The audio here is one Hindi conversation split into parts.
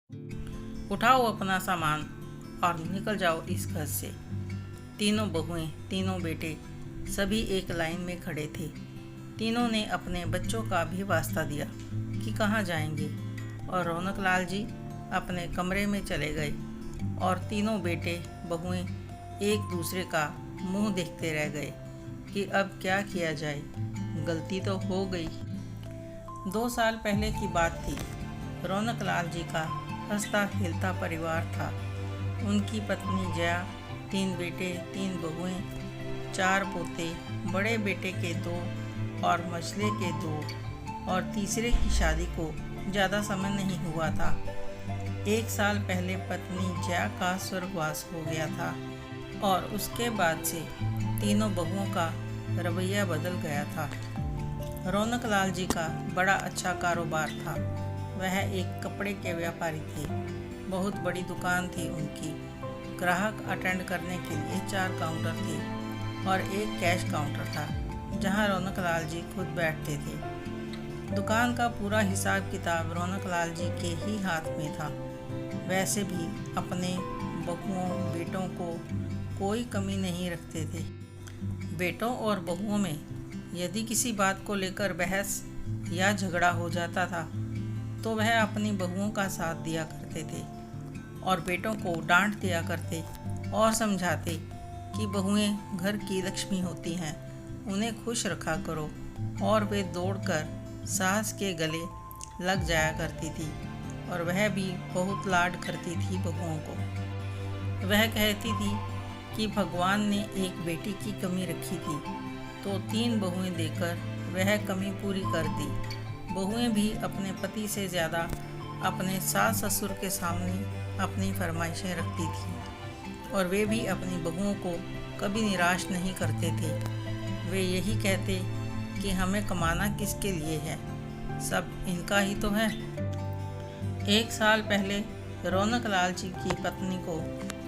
उठाओ अपना सामान और निकल जाओ इस घर से। तीनों बहुएं, तीनों बेटे सभी एक लाइन में खड़े थे। तीनों ने अपने बच्चों का भी वास्ता दिया कि कहाँ जाएंगे, और रौनक लाल जी अपने कमरे में चले गए और तीनों बेटे बहुएं एक दूसरे का मुंह देखते रह गए कि अब क्या किया जाए, गलती तो हो गई। 2 साल पहले की बात थी। रौनक लाल जी का हंसता खेलता परिवार था। उनकी पत्नी जया, 3 बेटे, 3 बहुएं, 4 पोते, बड़े बेटे के 2 और मझले के 2, और तीसरे की शादी को ज़्यादा समय नहीं हुआ था। 1 साल पहले पत्नी जया का स्वर्गवास हो गया था और उसके बाद से तीनों बहुओं का रवैया बदल गया था। रौनक लाल जी का बड़ा अच्छा कारोबार था। वह एक कपड़े के व्यापारी थे। बहुत बड़ी दुकान थी उनकी। ग्राहक अटेंड करने के लिए 4 काउंटर थे और एक कैश काउंटर था जहां रौनक लाल जी खुद बैठते थे। दुकान का पूरा हिसाब किताब रौनक लाल जी के ही हाथ में था। वैसे भी अपने बहुओं बेटों को कोई कमी नहीं रखते थे। बेटों और बहुओं में यदि किसी बात को लेकर बहस या झगड़ा हो जाता था तो वह अपनी बहुओं का साथ दिया करते थे और बेटों को डांट दिया करते और समझाते कि बहुएं घर की लक्ष्मी होती हैं, उन्हें खुश रखा करो, और वे दौड़कर सास के गले लग जाया करती थी और वह भी बहुत लाड करती थी बहुओं को। वह कहती थी कि भगवान ने एक बेटी की कमी रखी थी तो 3 बहुएं देकर वह कमी पूरी कर दी। बहुएं भी अपने पति से ज़्यादा अपने सास ससुर के सामने अपनी फरमाइशें रखती थीं और वे भी अपनी बहुओं को कभी निराश नहीं करते थे। वे यही कहते कि हमें कमाना किसके लिए है, सब इनका ही तो है। 1 साल पहले रौनक लाल जी की पत्नी को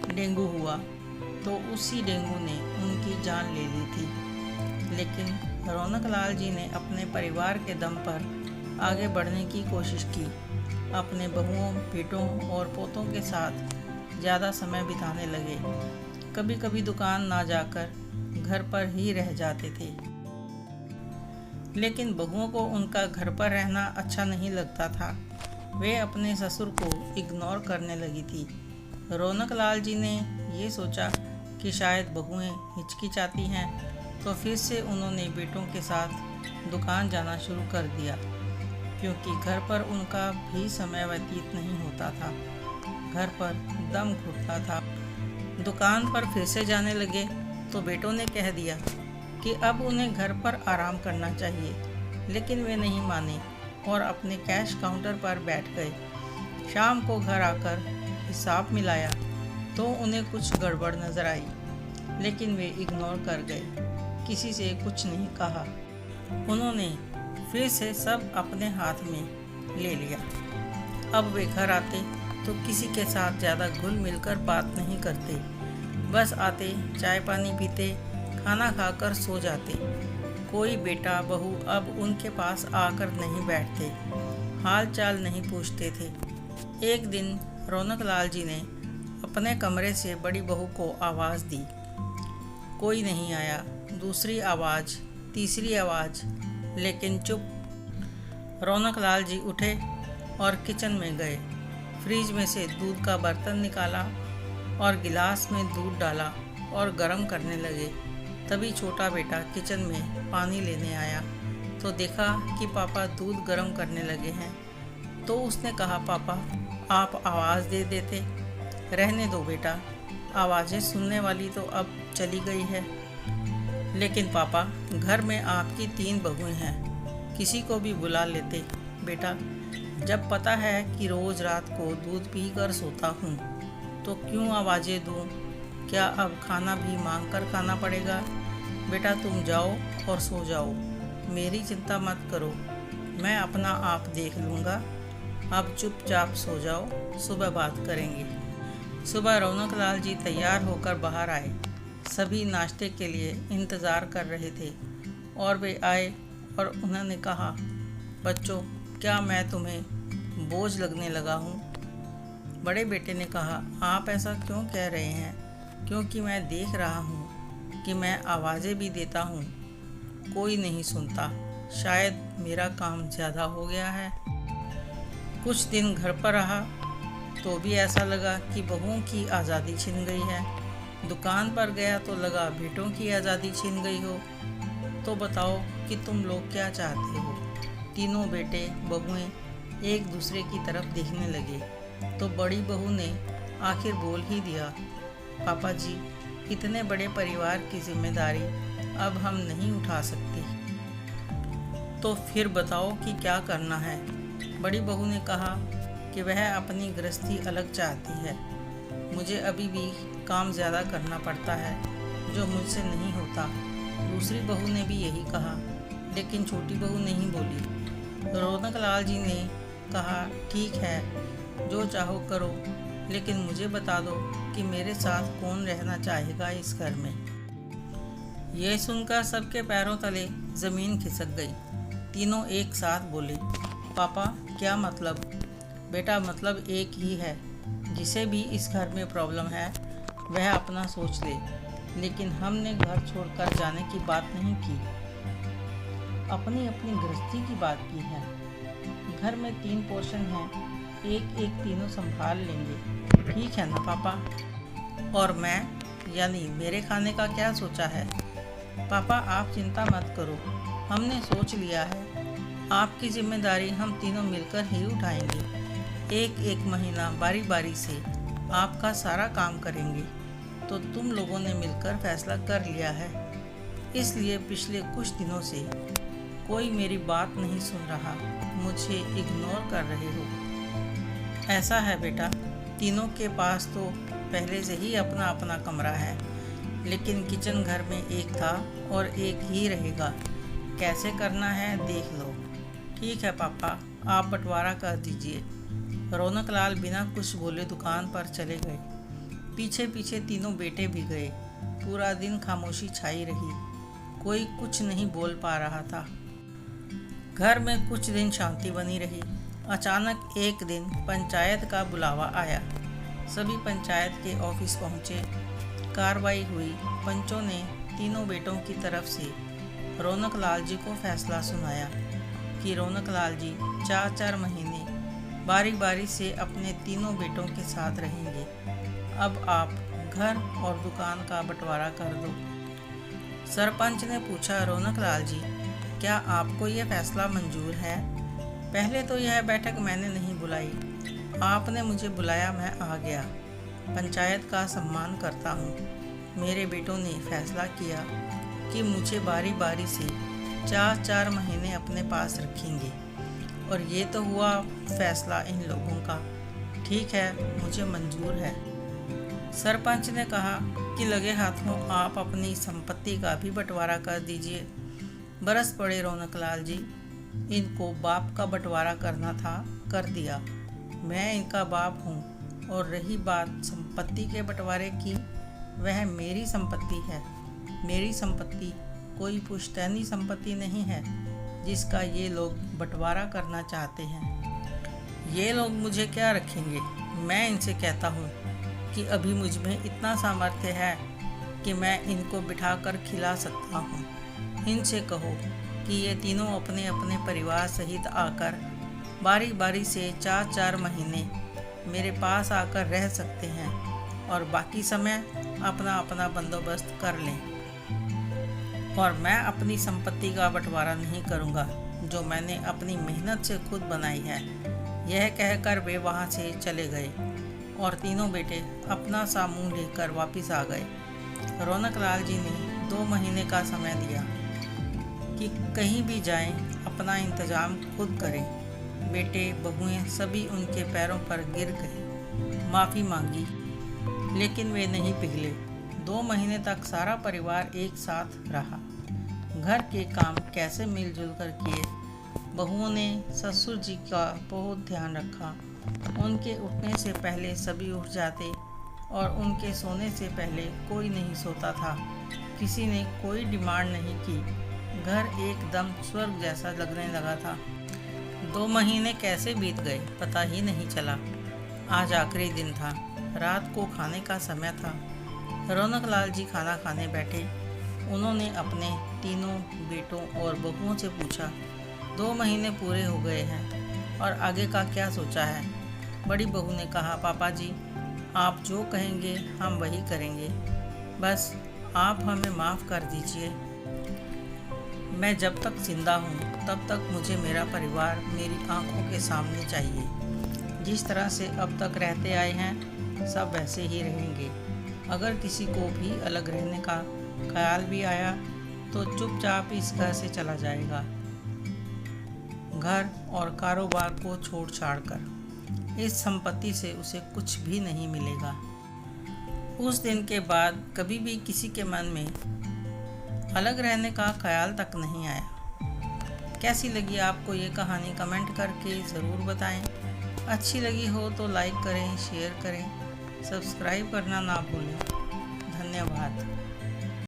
डेंगू हुआ तो उसी डेंगू ने उनकी जान ले ली थी। लेकिन रौनक लाल जी ने अपने परिवार के दम पर आगे बढ़ने की कोशिश की। अपने बहुओं, बेटों और पोतों के साथ ज़्यादा समय बिताने लगे। कभी कभी दुकान ना जाकर घर पर ही रह जाते थे। लेकिन बहुओं को उनका घर पर रहना अच्छा नहीं लगता था। वे अपने ससुर को इग्नोर करने लगी थी। रौनक लाल जी ने ये सोचा कि शायद बहुएं हिचकिचाती हैं, तो फिर से उन्होंने बेटों के साथ दुकान जाना शुरू कर दिया, क्योंकि घर पर उनका भी समय व्यतीत नहीं होता था। घर पर दम घुटता था। दुकान पर फिर से जाने लगे तो बेटों ने कह दिया कि अब उन्हें घर पर आराम करना चाहिए, लेकिन वे नहीं माने और अपने कैश काउंटर पर बैठ गए। शाम को घर आकर हिसाब मिलाया तो उन्हें कुछ गड़बड़ नजर आई, लेकिन वे इग्नोर कर गए, किसी से कुछ नहीं कहा। उन्होंने फिर से सब अपने हाथ में ले लिया। अब वे घर आते तो किसी के साथ ज़्यादा घुल मिलकर बात नहीं करते, बस आते, चाय पानी पीते, खाना खाकर सो जाते। कोई बेटा बहू अब उनके पास आकर नहीं बैठते, हाल चाल नहीं पूछते थे। एक दिन रौनक लाल जी ने अपने कमरे से बड़ी बहू को आवाज़ दी। कोई नहीं आया। दूसरी आवाज़, तीसरी आवाज़, लेकिन चुप। रौनक लाल जी उठे और किचन में गए। फ्रिज में से दूध का बर्तन निकाला और गिलास में दूध डाला और गर्म करने लगे। तभी छोटा बेटा किचन में पानी लेने आया तो देखा कि पापा दूध गर्म करने लगे हैं। तो उसने कहा, पापा आप आवाज़ दे देते। रहने दो बेटा, आवाज़ें सुनने वाली तो अब चली गई है। लेकिन पापा, घर में आपकी 3 बहुएं हैं, किसी को भी बुला लेते। बेटा, जब पता है कि रोज़ रात को दूध पी कर सोता हूँ तो क्यों आवाज़ें दूँ? क्या अब खाना भी मांग कर खाना पड़ेगा? बेटा तुम जाओ और सो जाओ, मेरी चिंता मत करो, मैं अपना आप देख लूँगा। अब चुपचाप सो जाओ, सुबह बात करेंगे। सुबह रौनक लाल जी तैयार होकर बाहर आए। सभी नाश्ते के लिए इंतज़ार कर रहे थे और वे आए और उन्होंने कहा, बच्चों क्या मैं तुम्हें बोझ लगने लगा हूँ? बड़े बेटे ने कहा, आप ऐसा क्यों कह रहे हैं? क्योंकि मैं देख रहा हूँ कि मैं आवाज़ें भी देता हूँ, कोई नहीं सुनता। शायद मेरा काम ज़्यादा हो गया है। कुछ दिन घर पर रहा तो भी ऐसा लगा कि बहुओं की आज़ादी छिन गई है। दुकान पर गया तो लगा बेटों की आज़ादी छिन गई हो। तो बताओ कि तुम लोग क्या चाहते हो? तीनों बेटे बहुएं एक दूसरे की तरफ देखने लगे तो बड़ी बहू ने आखिर बोल ही दिया, पापा जी, इतने बड़े परिवार की जिम्मेदारी अब हम नहीं उठा सकते। तो फिर बताओ कि क्या करना है? बड़ी बहू ने कहा कि वह अपनी गृहस्थी अलग चाहती है। मुझे अभी भी काम ज़्यादा करना पड़ता है जो मुझसे नहीं होता। दूसरी बहू ने भी यही कहा, लेकिन छोटी बहू नहीं बोली। रौनक लाल जी ने कहा, ठीक है, जो चाहो करो, लेकिन मुझे बता दो कि मेरे साथ कौन रहना चाहेगा इस घर में। यह सुनकर सबके पैरों तले ज़मीन खिसक गई। तीनों एक साथ बोले, पापा क्या मतलब? बेटा मतलब एक ही है। जिसे भी इस घर में प्रॉब्लम है वह अपना सोच ले, लेकिन हमने घर छोड़कर जाने की बात नहीं की, अपनी अपनी गृहस्थी की बात की है। घर में 3 पोर्शन हैं, एक एक तीनों संभाल लेंगे, ठीक है ना पापा? और मैं यानी मेरे खाने का क्या सोचा है? पापा आप चिंता मत करो, हमने सोच लिया है, आपकी जिम्मेदारी हम तीनों मिलकर ही उठाएंगे। एक एक महीना बारी बारी से आपका सारा काम करेंगे। तो तुम लोगों ने मिलकर फैसला कर लिया है, इसलिए पिछले कुछ दिनों से कोई मेरी बात नहीं सुन रहा, मुझे इग्नोर कर रहे हो। ऐसा है बेटा, तीनों के पास तो पहले से ही अपना अपना कमरा है, लेकिन किचन घर में एक था और एक ही रहेगा। कैसे करना है देख लो। ठीक है पापा, आप बंटवारा कर दीजिए। रौनक लाल बिना कुछ बोले दुकान पर चले गए। पीछे पीछे तीनों बेटे भी गए। पूरा दिन खामोशी छाई रही, कोई कुछ नहीं बोल पा रहा था। घर में कुछ दिन शांति बनी रही। अचानक एक दिन पंचायत का बुलावा आया। सभी पंचायत के ऑफिस पहुंचे। कार्रवाई हुई। पंचों ने तीनों बेटों की तरफ से रौनक लाल जी को फैसला सुनाया कि रौनक लाल जी 4-4 महीने बारी बारी से अपने तीनों बेटों के साथ रहेंगे। अब आप घर और दुकान का बंटवारा कर दो। सरपंच ने पूछा, रौनक लाल जी, क्या आपको यह फैसला मंजूर है? पहले तो यह बैठक मैंने नहीं बुलाई, आपने मुझे बुलाया, मैं आ गया। पंचायत का सम्मान करता हूँ। मेरे बेटों ने फैसला किया कि मुझे बारी बारी से 4-4 महीने अपने पास रखेंगे, और ये तो हुआ फैसला इन लोगों का। ठीक है, मुझे मंजूर है। सरपंच ने कहा कि लगे हाथों आप अपनी संपत्ति का भी बंटवारा कर दीजिए। बरस पड़े रौनक लाल जी, इनको बाप का बंटवारा करना था, कर दिया। मैं इनका बाप हूँ, और रही बात संपत्ति के बंटवारे की, वह मेरी संपत्ति है। मेरी संपत्ति कोई पुश्तैनी संपत्ति नहीं है जिसका ये लोग बंटवारा करना चाहते हैं। ये लोग मुझे क्या रखेंगे? मैं इनसे कहता हूँ कि अभी मुझ में इतना सामर्थ्य है कि मैं इनको बिठाकर खिला सकता हूँ। इनसे कहो कि ये तीनों अपने अपने परिवार सहित आकर बारी बारी से 4-4 महीने मेरे पास आकर रह सकते हैं, और बाकी समय अपना अपना बंदोबस्त कर लें। और मैं अपनी संपत्ति का बंटवारा नहीं करूँगा जो मैंने अपनी मेहनत से खुद बनाई है। यह कहकर वे वहाँ से चले गए और तीनों बेटे अपना सा मुँह लेकर वापस आ गए। रौनक लाल जी ने 2 महीने का समय दिया कि कहीं भी जाएं, अपना इंतजाम खुद करें। बेटे बहुएं सभी उनके पैरों पर गिर गए, माफ़ी मांगी, लेकिन वे नहीं पिघले। 2 महीने तक सारा परिवार एक साथ रहा। घर के काम कैसे मिलजुल कर किए। बहुओं ने ससुर जी का बहुत ध्यान रखा। उनके उठने से पहले सभी उठ जाते और उनके सोने से पहले कोई नहीं सोता था। किसी ने कोई डिमांड नहीं की। घर एकदम स्वर्ग जैसा लगने लगा था। 2 महीने कैसे बीत गए पता ही नहीं चला। आज आखिरी दिन था। रात को खाने का समय था। रौनक लाल जी खाना खाने बैठे। उन्होंने अपने तीनों बेटों और बहुओं से पूछा, 2 महीने पूरे हो गए हैं और आगे का क्या सोचा है? बड़ी बहू ने कहा, पापा जी, आप जो कहेंगे हम वही करेंगे, बस आप हमें माफ़ कर दीजिए। मैं जब तक जिंदा हूँ तब तक मुझे मेरा परिवार मेरी आंखों के सामने चाहिए। जिस तरह से अब तक रहते आए हैं सब वैसे ही रहेंगे। अगर किसी को भी अलग रहने का ख्याल भी आया तो चुपचाप इस घर से चला जाएगा, घर और कारोबार को छोड़ छाड़ कर। इस संपत्ति से उसे कुछ भी नहीं मिलेगा। उस दिन के बाद कभी भी किसी के मन में अलग रहने का ख्याल तक नहीं आया। कैसी लगी आपको ये कहानी कमेंट करके ज़रूर बताएं। अच्छी लगी हो तो लाइक करें, शेयर करें, सब्सक्राइब करना ना भूलें। धन्यवाद।